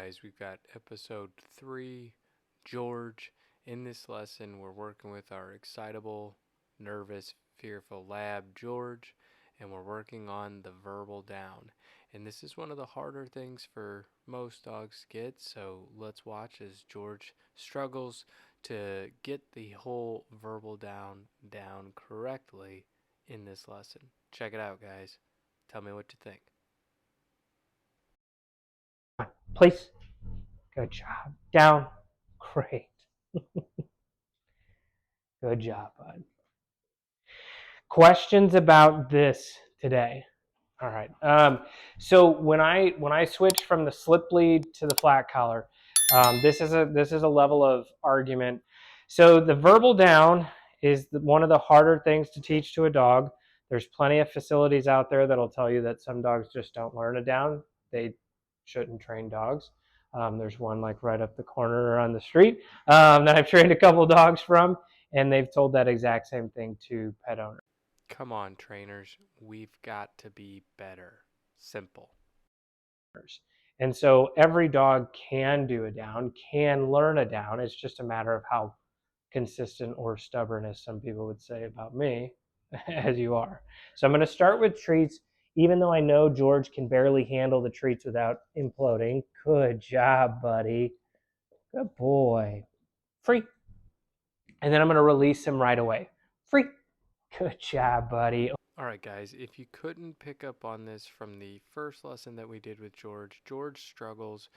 guys, we've got episode 3, George. In this lesson, we're working with our excitable, nervous, fearful lab, George, and we're working on the verbal down. And this is one of the harder things for most dogs to get, so let's watch as George struggles to get the whole verbal down correctly in this lesson. Check it out, guys. Tell me what you think. Place. Good job. Down. Great. Good job, bud. Questions about this today? All right. So when I switched from the slip lead to the flat collar, this is a level of argument. So the verbal down is one of the harder things to teach to a dog. There's plenty of facilities out there that'll tell you that some dogs just don't learn a down. They shouldn't train dogs. There's one like right up the corner on the street that I've trained a couple dogs from, and they've told that exact same thing to pet owners. Come on, trainers. We've got to be better. Simple. And so every dog can do a down, can learn a down. It's just a matter of how consistent or stubborn, as some people would say about me, as you are. So I'm going to start with treats, even though I know George can barely handle the treats without imploding. Good job, buddy. Good boy. Free. And then I'm going to release him right away. Free. Good job, buddy. Alright, guys, if you couldn't pick up on this from the first lesson that we did with George, George struggles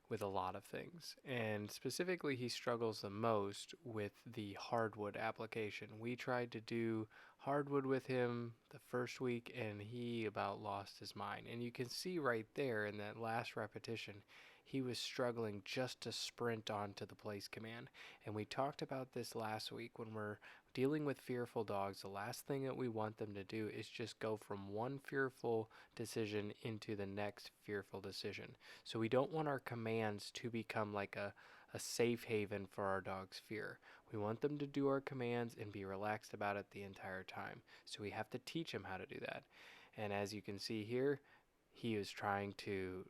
with a lot of things. And specifically, he struggles the most with the hardwood application. We tried to do hardwood with him the first week, and he about lost his mind. And you can see right there in that last repetition, he was struggling just to sprint onto the place command. And we talked about this last week when we're dealing with fearful dogs. The last thing that we want them to do is just go from one fearful decision into the next fearful decision. So we don't want our commands to become like a safe haven for our dog's fear. We want them to do our commands and be relaxed about it the entire time. So we have to teach them how to do that. And as you can see here, he was trying to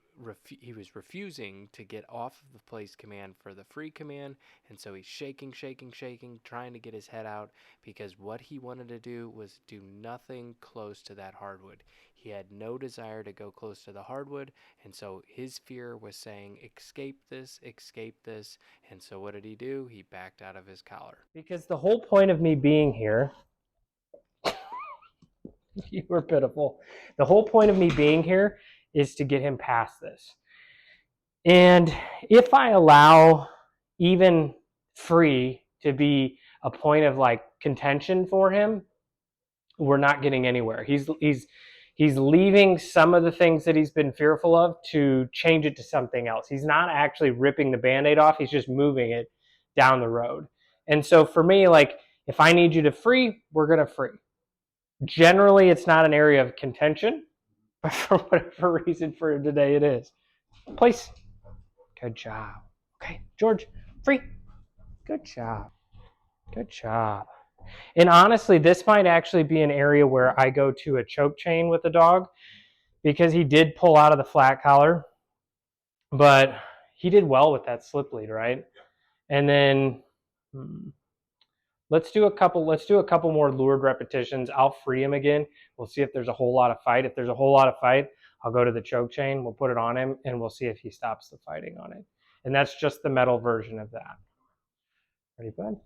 he was refusing to get off of the place command for the free command, and so he's shaking, trying to get his head out, because what he wanted to do was do nothing close to that hardwood. He had no desire to go close to the hardwood, and so his fear was saying, escape this, and so what did he do? He backed out of his collar. Because the whole point of me being here, you were pitiful. The whole point of me being here is to get him past this. And if I allow even free to be a point of like contention for him, we're not getting anywhere. He's leaving some of the things that he's been fearful of to change it to something else. He's not actually ripping the Band-Aid off. He's just moving it down the road. And so for me, like, if I need you to free, we're going to free. Generally, it's not an area of contention, but for whatever reason for today it is. Place. Good job. Okay, George, free. Good job. Good job. And honestly, this might actually be an area where I go to a choke chain with the dog, because he did pull out of the flat collar, but he did well with that slip lead, right? And then let's do a couple more lured repetitions. I'll free him again. We'll see if there's a whole lot of fight. If there's a whole lot of fight, I'll go to the choke chain. We'll put it on him, and we'll see if he stops the fighting on it. And that's just the metal version of that. Ready, bud?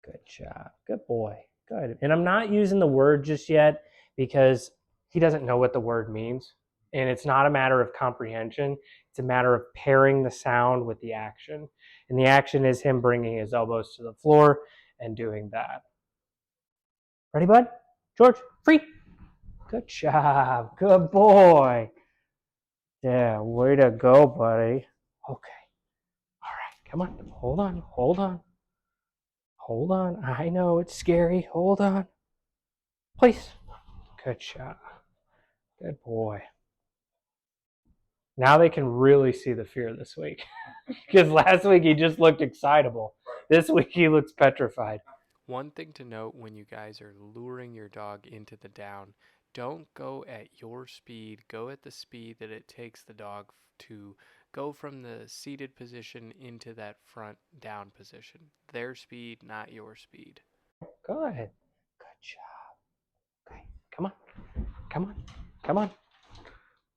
Good job. Good boy. Good. And I'm not using the word just yet because he doesn't know what the word means. And it's not a matter of comprehension. It's a matter of pairing the sound with the action. And the action is him bringing his elbows to the floor and doing that. Ready, bud? George, free. Good job. Good boy. Yeah, way to go, buddy. Okay. All right, come on. Hold on. I know it's scary. Hold on. Please. Good job. Good boy. Now they can really see the fear this week. Because last week he just looked excitable. This week he looks petrified. One thing to note when you guys are luring your dog into the down, don't go at your speed. Go at the speed that it takes the dog to go from the seated position into that front down position. Their speed, not your speed. Good. Good job. Okay. Come on. Come on. Come on.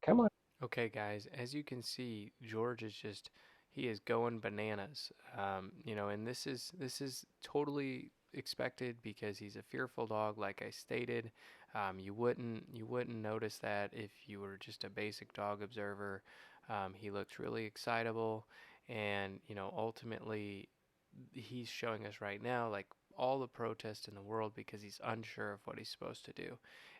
Come on. Okay, guys, as you can see, George is just he is going bananas. And this is totally expected because he's a fearful dog, like I stated. You wouldn't notice that if you were just a basic dog observer. He looks really excitable, and ultimately, he's showing us right now like all the protest in the world because he's unsure of what he's supposed to do.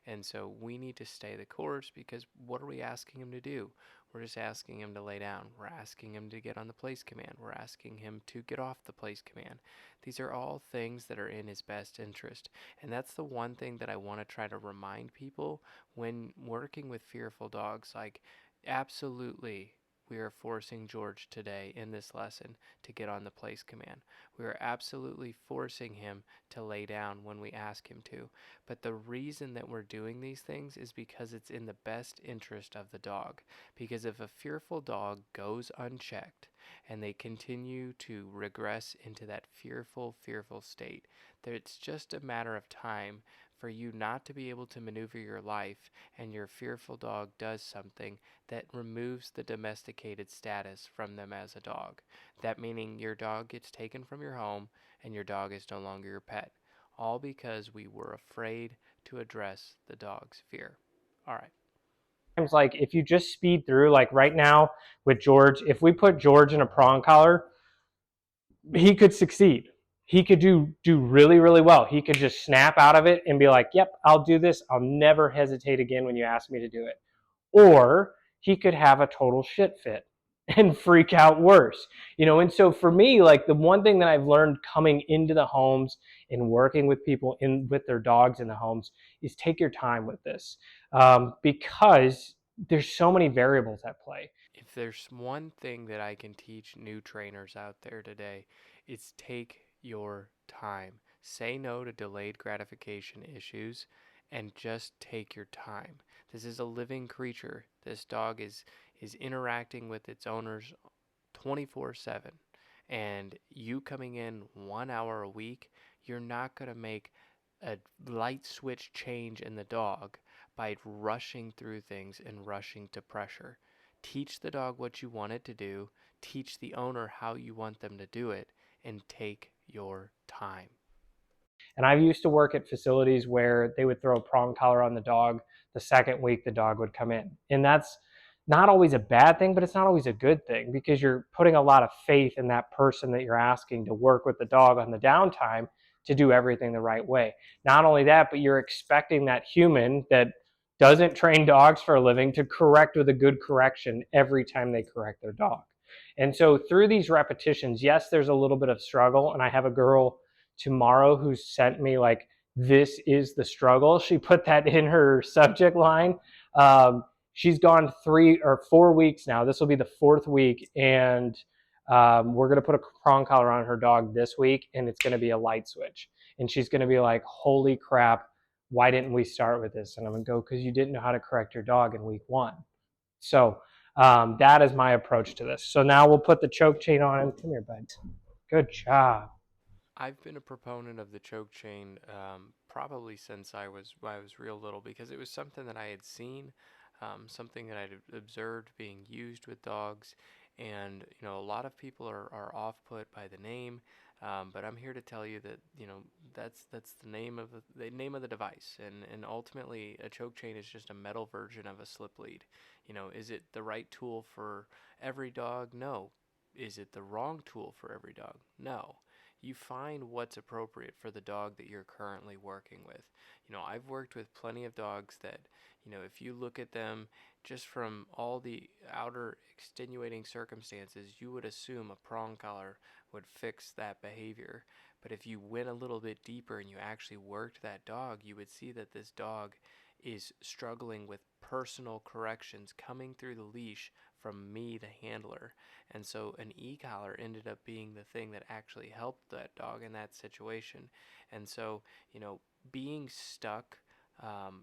And so we need to stay the course because what are we asking him to do? We're just asking him to lay down. We're asking him to get on the place command. We're asking him to get off the place command. These are all things that are in his best interest. And that's the one thing that I want to try to remind people when working with fearful dogs. Like, absolutely, we are forcing George today in this lesson to get on the place command. We are absolutely forcing him to lay down when we ask him to. But the reason that we're doing these things is because it's in the best interest of the dog. Because if a fearful dog goes unchecked and they continue to regress into that fearful state, it's just a matter of time for you not to be able to maneuver your life, and your fearful dog does something that removes the domesticated status from them as a dog. That meaning your dog gets taken from your home and your dog is no longer your pet. All because we were afraid to address the dog's fear. All right. Like if you just speed through, like right now with George, if we put George in a prong collar, he could succeed. He could do really, really well. He could just snap out of it and be like, yep, I'll do this. I'll never hesitate again when you ask me to do it. Or he could have a total shit fit and freak out worse. And so for me, like the one thing that I've learned coming into the homes and working with people in with their dogs in the homes is take your time with this, because there's so many variables at play. If there's one thing that I can teach new trainers out there today, it's take your time. Say no to delayed gratification issues and just take your time. This is a living creature. This dog is interacting with its owners 24/7. And you coming in 1 hour a week, you're not going to make a light switch change in the dog by rushing through things and rushing to pressure. Teach the dog what you want it to do, teach the owner how you want them to do it, and take your time. And I used to work at facilities where they would throw a prong collar on the dog. The second week, the dog would come in. And that's not always a bad thing, but it's not always a good thing because you're putting a lot of faith in that person that you're asking to work with the dog on the downtime to do everything the right way. Not only that, but you're expecting that human that doesn't train dogs for a living to correct with a good correction every time they correct their dog. And so through these repetitions, yes, there's a little bit of struggle. And I have a girl tomorrow who sent me like, this is the struggle. She put that in her subject line. She's gone 3 or 4 weeks now. This will be the fourth week, and we're going to put a prong collar on her dog this week, and it's going to be a light switch. And she's going to be like, holy crap, why didn't we start with this? And I'm going to go, because you didn't know how to correct your dog in week one. So that is my approach to this. So now we'll put the choke chain on him. Come here, bud. Good job. I've been a proponent of the choke chain probably since I was real little because it was something that I had seen, something that I'd observed being used with dogs, and a lot of people are off put by the name, but I'm here to tell you that that's the name of the device, and ultimately a choke chain is just a metal version of a slip lead. Is it the right tool for every dog? No. Is it the wrong tool for every dog? No. You find what's appropriate for the dog that you're currently working with. I've worked with plenty of dogs that, if you look at them just from all the outer extenuating circumstances, you would assume a prong collar would fix that behavior. But if you went a little bit deeper and you actually worked that dog, you would see that this dog is struggling with personal corrections coming through the leash from me, the handler. And so an e-collar ended up being the thing that actually helped that dog in that situation. And so, being stuck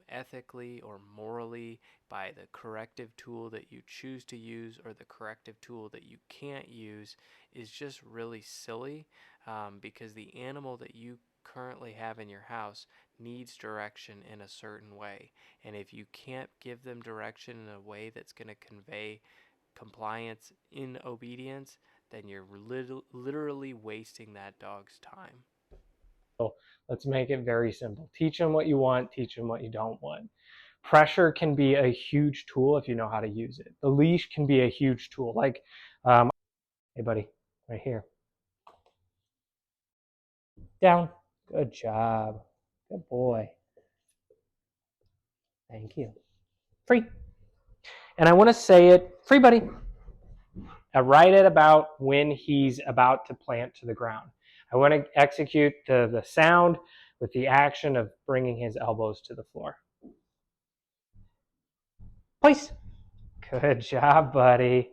ethically or morally by the corrective tool that you choose to use or the corrective tool that you can't use is just really silly, because the animal that you currently have in your house needs direction in a certain way. And if you can't give them direction in a way that's going to convey compliance in obedience, then you're literally wasting that dog's time. So let's make it very simple. Teach them what you want, teach them what you don't want. Pressure can be a huge tool if you know how to use it. The leash can be a huge tool. Like, hey, buddy, right here. Down. Good job. Good boy. Thank you. Free. And I want to say it, free, buddy. Right at about when he's about to plant to the ground. I want to execute the sound with the action of bringing his elbows to the floor. Place. Good job, buddy.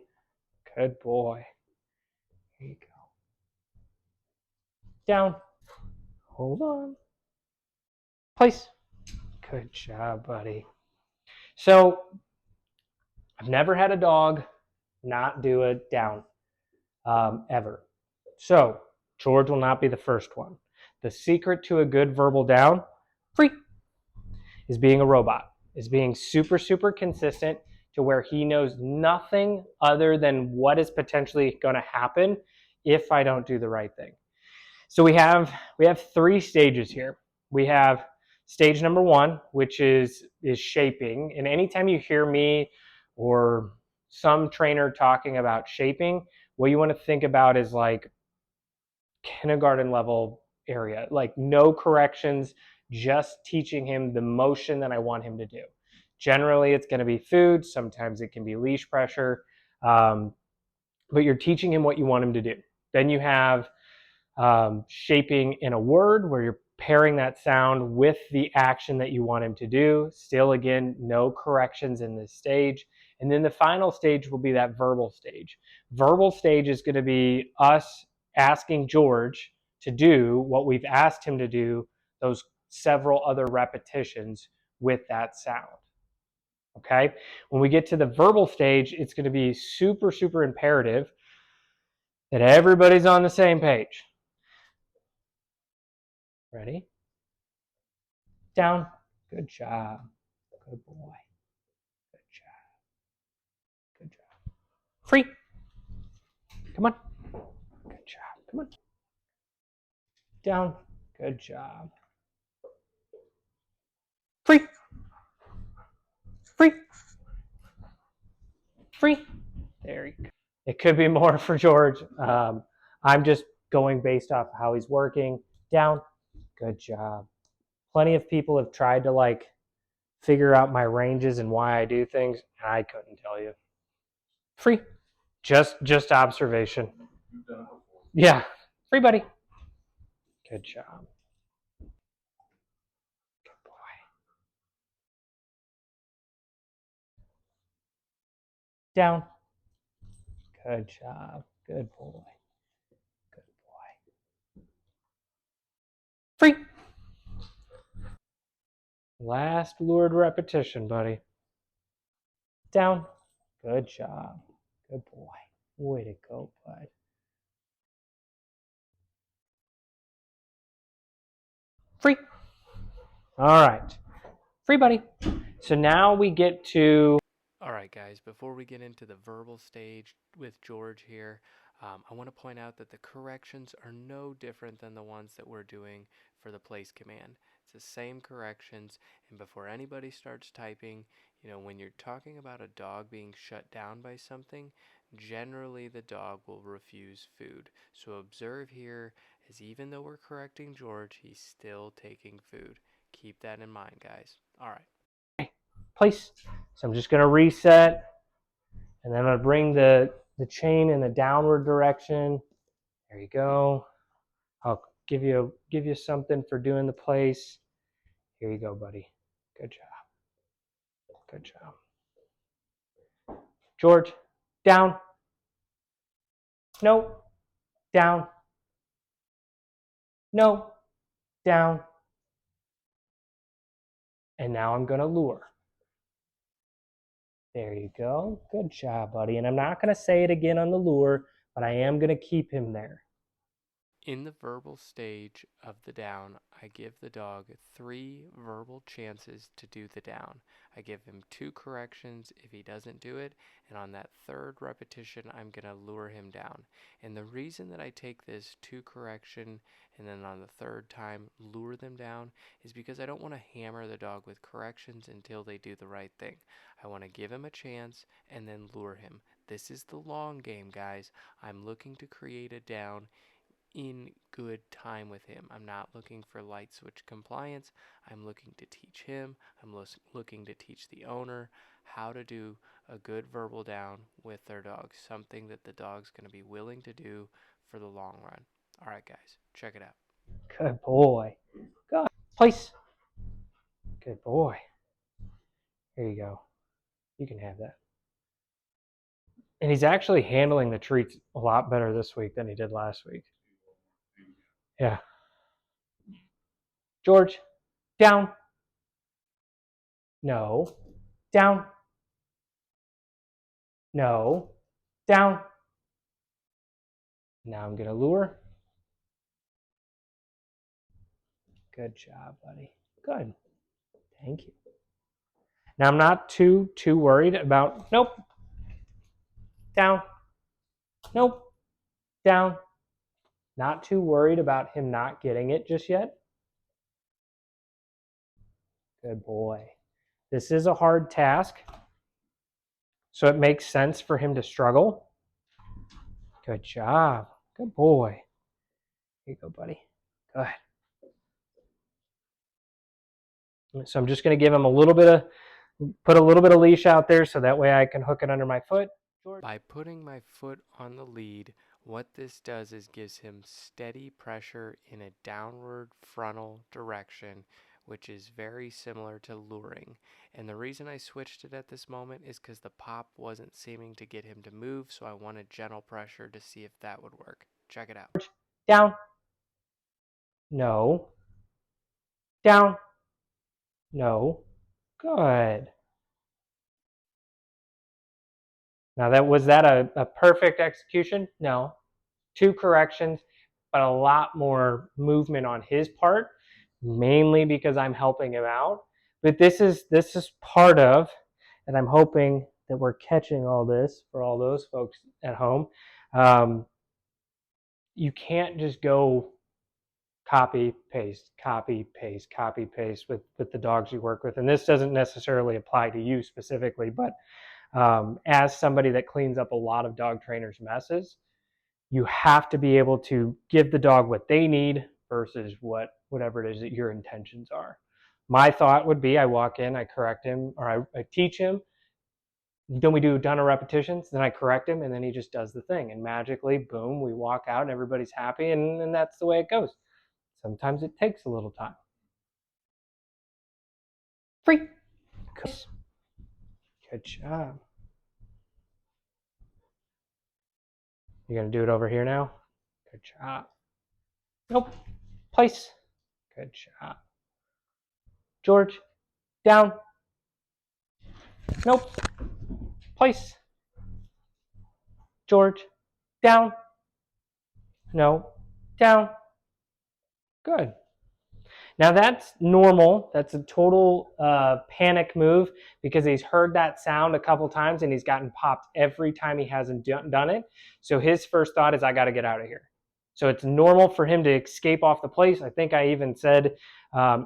Good boy. Here you go. Down. Hold on. Place. Good job, buddy. So I've never had a dog not do a down, ever. So George will not be the first one. The secret to a good verbal down, free, is being a robot, is being super, super consistent to where he knows nothing other than what is potentially going to happen if I don't do the right thing. So we have 3 stages here. We have stage number 1, which is shaping. And anytime you hear me or some trainer talking about shaping, what you want to think about is like kindergarten level area, like no corrections, just teaching him the motion that I want him to do. Generally, it's going to be food. Sometimes it can be leash pressure, but you're teaching him what you want him to do. Then you have shaping in a word where you're pairing that sound with the action that you want him to do. Still, again, no corrections in this stage. And then the final stage will be that verbal stage. Verbal stage is going to be us asking George to do what we've asked him to do, those several other repetitions with that sound. Okay? When we get to the verbal stage, it's going to be super, super imperative that everybody's on the same page. Ready? Down. Good job. Good boy. Good job. Good job. Free. Come on. Good job. Come on. Down. Good job. Free. Free. Free. There you go. It could be more for George. I'm just going based off how he's working. Down. Good job. Plenty of people have tried to like figure out my ranges and why I do things, and I couldn't tell you. Free. Just observation. Yeah. Free, buddy. Good job. Good boy. Down. Good job. Good boy. Good boy. Free. Last lured repetition, buddy. Down. Good job. Good boy. Way to go, bud. Free. All right. Free, buddy. So now we get to. All right, guys, before we get into the verbal stage with George here, I want to point out that the corrections are no different than the ones that we're doing for the place command. It's the same corrections, and before anybody starts typing, when you're talking about a dog being shut down by something, generally the dog will refuse food. So observe here, as even though we're correcting George, he's still taking food. Keep that in mind, guys. All right. Place. So I'm just going to reset, and then I'm going to bring the chain in a downward direction. There you go. I'll give you something for doing the place. Here you go, buddy. Good job. Good job. George, down. No, down. No, down. And now I'm going to lure. There you go. Good job, buddy. And I'm not going to say it again on the lure, but I am going to keep him there. In the verbal stage of the down, I give the dog 3 verbal chances to do the down. I give him 2 corrections if he doesn't do it, and on that 3rd repetition, I'm going to lure him down. And the reason that I take this 2 correction and then on the 3rd time lure them down is because I don't want to hammer the dog with corrections until they do the right thing. I want to give him a chance and then lure him. This is the long game, guys. I'm looking to create a down in good time with him. I'm not looking for light switch compliance. I'm looking to teach him. I'm looking to teach the owner how to do a good verbal down with their dog, something that the dog's going to be willing to do for the long run. All right, guys, check it out. Good boy. Good. Place. Good boy. Here you go. You can have that. And he's actually handling the treats a lot better this week than he did last week. Yeah. George, down. No. Down. No. Down. Now I'm going to lure. Good job, buddy. Good. Thank you. Now I'm not too worried about, nope. Down. Nope. Down. Not too worried about him not getting it just yet. Good boy. This is a hard task, so it makes sense for him to struggle. Good job. Good boy. Here you go, buddy. Good. So I'm just going to give him put a little bit of leash out there so that way I can hook it under my foot. By putting my foot on the lead, what this does is gives him steady pressure in a downward frontal direction, which is very similar to luring. And the reason I switched it at this moment is because the pop wasn't seeming to get him to move, so I wanted gentle pressure to see if that would work. Check it out. Down. No. Down. No. Good. Now was that a perfect execution? No. 2 corrections, but a lot more movement on his part, mainly because I'm helping him out. But this is part of, and I'm hoping that we're catching all this for all those folks at home. You can't just go copy, paste, copy, paste, copy, paste with the dogs you work with. And this doesn't necessarily apply to you specifically, but as somebody that cleans up a lot of dog trainers' messes, you have to be able to give the dog what they need versus whatever it is that your intentions are. My thought would be I walk in, I correct him, or I teach him. Then we do a ton of repetitions, then I correct him, and then he just does the thing. And magically, boom, we walk out and everybody's happy, and that's the way it goes. Sometimes it takes a little time. Free. Good job. You're going to do it over here now? Good job. Nope. Place. Good job. George, down. Nope. Place. George, down. No. Down. Good. Now that's normal. That's a total panic move because he's heard that sound a couple times and he's gotten popped every time he hasn't done it. So his first thought is, I got to get out of here. So it's normal for him to escape off the place. I think I even said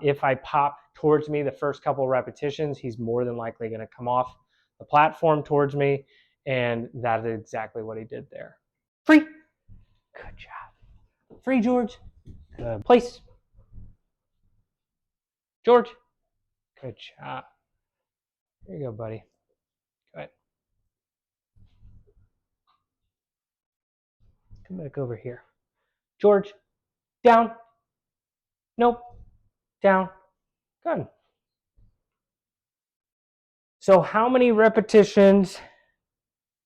if I pop towards me the first couple repetitions, he's more than likely going to come off the platform towards me. And that is exactly what he did there. Free. Good job. Free, George. Good. Place. George. Good job. Here you go, buddy. Good. Come back over here. George, down. Nope. Down. Good. So how many repetitions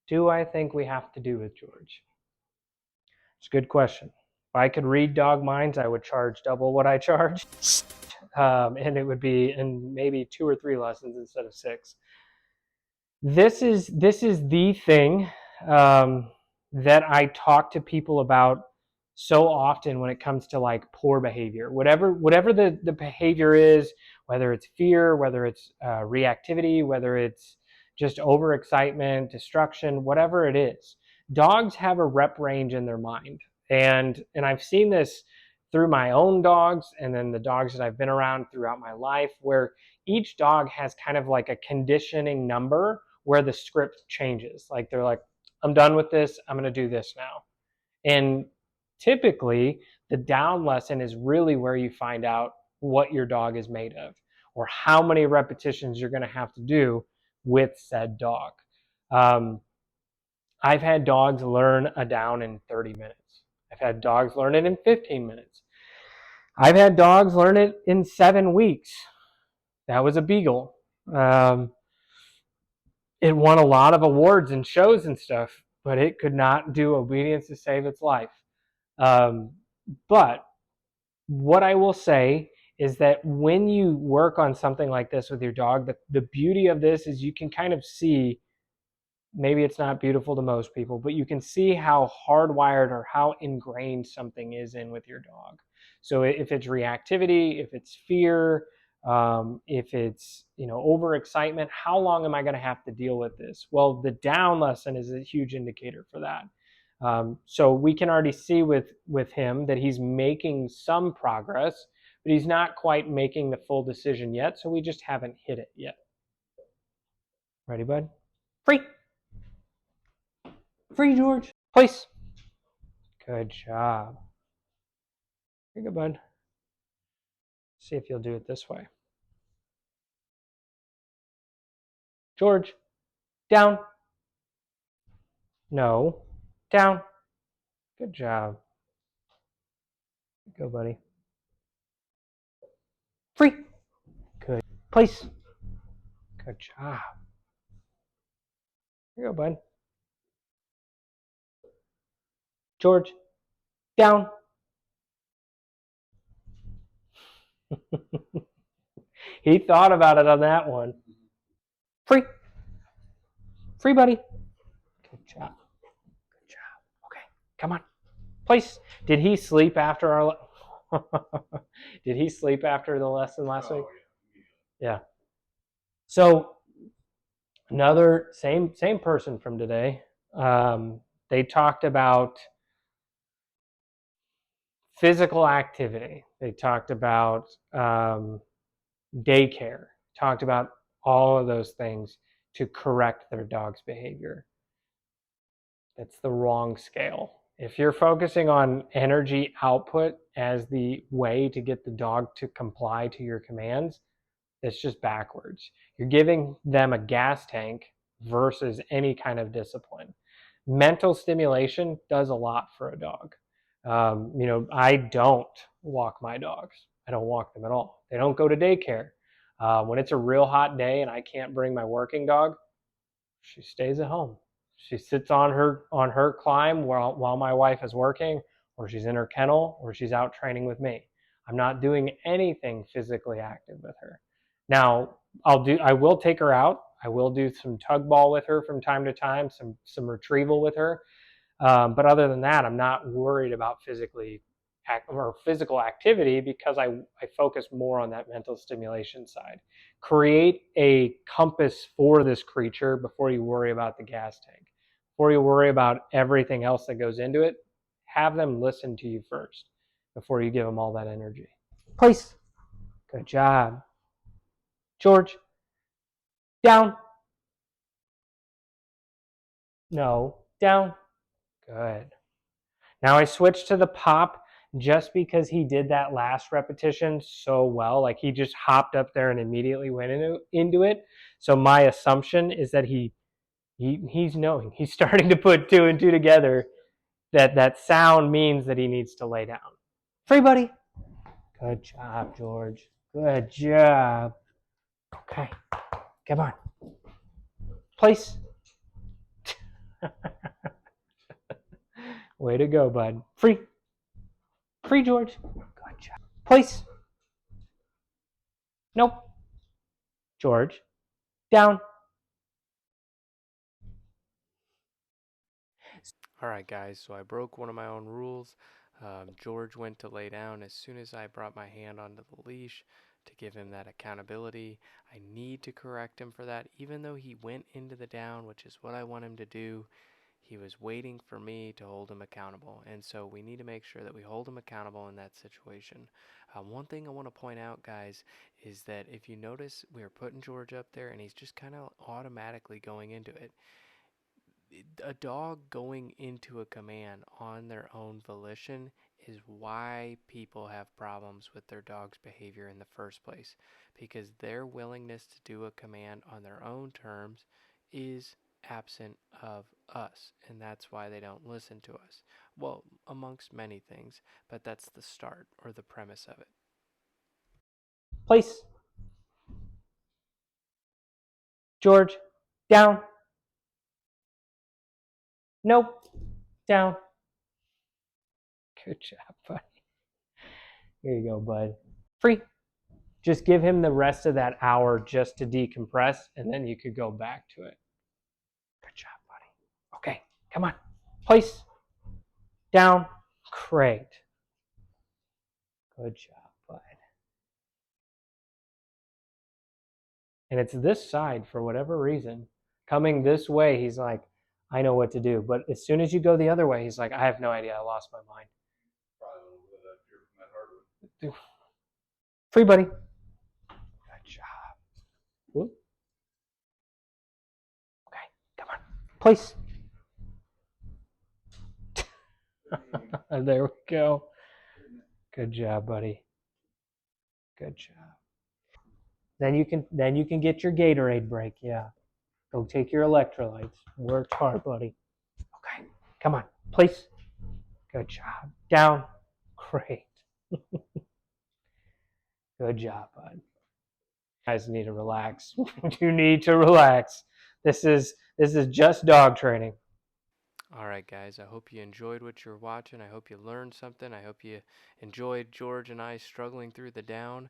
do I think we have to do with George? It's a good question. If I could read dog minds, I would charge double what I charge. and it would be in maybe 2 or 3 lessons instead of 6. This is the thing um, that I talk to people about so often when it comes to like poor behavior. Whatever the behavior is, whether it's fear, whether it's reactivity, whether it's just overexcitement, destruction, whatever it is, dogs have a rep range in their mind, and I've seen this through my own dogs and then the dogs that I've been around throughout my life, where each dog has kind of like a conditioning number where the script changes. Like they're like, I'm done with this. I'm going to do this now. And typically, the down lesson is really where you find out what your dog is made of or how many repetitions you're going to have to do with said dog. Um, I've had dogs learn a down in 30 minutes. I've had dogs learn it in 15 minutes. I've had dogs learn it in 7 weeks. That was a beagle. Um, it won a lot of awards and shows and stuff, but it could not do obedience to save its life. Um, but what I will say is that when you work on something like this with your dog, the beauty of this is you can kind of see, maybe it's not beautiful to most people, but you can see how hardwired or how ingrained something is in with your dog. So if it's reactivity, if it's fear, if it's overexcitement, how long am I going to have to deal with this? Well, the down lesson is a huge indicator for that. So we can already see with him that he's making some progress, but he's not quite making the full decision yet. So we just haven't hit it yet. Ready, bud? Free. Free, George. Place. Good job. Here you go, bud. See if you'll do it this way. George, down. No, down. Good job. Go, buddy. Free. Good. Place. Good job. Here you go, bud. George, down. He thought about it on that one. Free. Free, buddy. Good job. Good job. Okay, come on. Place. Did he sleep after our? Did he sleep after the lesson last week? Yeah. So another same person from today. They talked about physical activity. They talked about daycare. Talked about all of those things to correct their dog's behavior. That's the wrong scale. If you're focusing on energy output as the way to get the dog to comply to your commands, it's just backwards. You're giving them a gas tank versus any kind of discipline. Mental stimulation does a lot for a dog. I don't walk my dogs. I don't walk them at all. They don't go to daycare. When it's a real hot day and I can't bring my working dog, she stays at home. She sits on her climb while my wife is working, or she's in her kennel, or she's out training with me. I'm not doing anything physically active with her. Now, I will take her out. I will do some tug ball with her from time to time, some retrieval with her. But other than that, I'm not worried about physical activity because I focus more on that mental stimulation side. Create a compass for this creature before you worry about the gas tank. Before you worry about everything else that goes into it, have them listen to you first before you give them all that energy. Place. Good job. George, down. No, down. Good. Now I switched to the pop just because he did that last repetition so well. Like he just hopped up there and immediately went into it. So my assumption is that he's knowing. He's starting to put two and two together. That sound means that he needs to lay down. Free, buddy. Good job, George. Good job. Okay. Come on. Place. Way to go, bud. Free. Free, George. Good job. Place. Nope. George, down. All right, guys, so I broke one of my own rules. George went to lay down as soon as I brought my hand onto the leash to give him that accountability. I need to correct him for that, even though he went into the down, which is what I want him to do. He was waiting for me to hold him accountable, and so we need to make sure that we hold him accountable in that situation. One thing I want to point out, guys, is that if you notice, we are putting George up there, and he's just kind of automatically going into it. A dog going into a command on their own volition is why people have problems with their dog's behavior in the first place, because their willingness to do a command on their own terms is absent of us, and that's why they don't listen to us. Well, amongst many things, but that's the start or the premise of it. Place. George, down. Nope. Down. Good job, buddy. Here you go, bud. Free. Just give him the rest of that hour just to decompress, and then you could go back to it. Good job, buddy. Okay, come on. Place. Down. Great. Good job, bud. And it's this side for whatever reason. Coming this way, he's like, I know what to do. But as soon as you go the other way, he's like, I have no idea. I lost my mind. Free, buddy. Good job. Whoop. Okay, come on. Place. There we go. Good job, buddy. Good job. Then you can get your Gatorade break. Yeah. Go take your electrolytes. Worked hard, buddy. Okay. Come on. Place. Good job. Down. Great. Good job, bud. You guys need to relax. You need to relax. This is just dog training. All right, guys, I hope you enjoyed what you're watching. I hope you learned something. I hope you enjoyed George and I struggling through the down.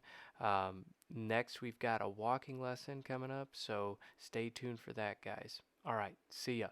Next, we've got a walking lesson coming up, so stay tuned for that, guys. All right, see ya.